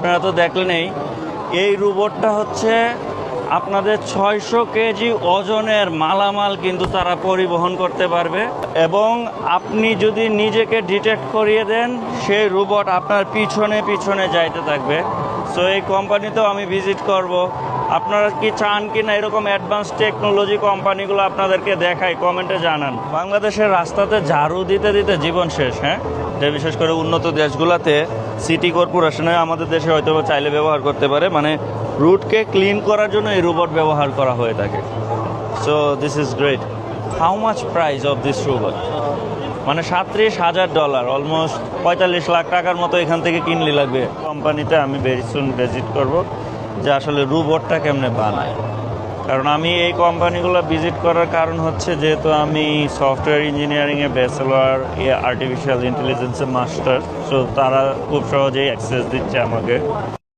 আপনারা তো দেখলেনই, এই রোবটটা হচ্ছে আপনাদের 600 কেজি ওজনের মালামাল কিন্তু তারা পরিবহন করতে পারবে, এবং আপনি যদি নিজেকে ডিটেক্ট করিয়ে দেন সেই রোবট আপনার পিছনে পিছনে যাইতে থাকবে। সো এই কোম্পানিতেও আমি ভিজিট করব। আপনারা কি চান কি না এরকম অ্যাডভান্স টেকনোলজি কোম্পানিগুলো আপনাদেরকে দেখাই? কমেন্টে জানান। বাংলাদেশের রাস্তাতে ঝাড়ু দিতে দিতে জীবন শেষ, হ্যাঁ, যে বিশেষ করে উন্নত দেশগুলোতে সিটি কর্পোরেশনে, আমাদের দেশে হয়তো চাইলে ব্যবহার করতে পারে, মানে রুটকে ক্লিন করার জন্য এই রোবট ব্যবহার করা হয়ে থাকে। So this is great. How much price of this robot? মানে $37,000, অলমোস্ট 45 লাখ টাকার মতো এখান থেকে কিনলে লাগবে। কোম্পানিতে আমি ভেরি সুন ভিজিট করব, যে আসলে রোবটটা কেমনে বানায়। কারণ আমি এই কোম্পানিগুলো ভিজিট করার কারণ হচ্ছে, যেহেতু আমি সফটওয়্যার ইঞ্জিনিয়ারিংয়ে ব্যাচেলর, আর্টিফিশিয়াল ইন্টেলিজেন্সে মাস্টার, সো তারা খুব সহজেই অ্যাক্সেস দিচ্ছে আমাকে।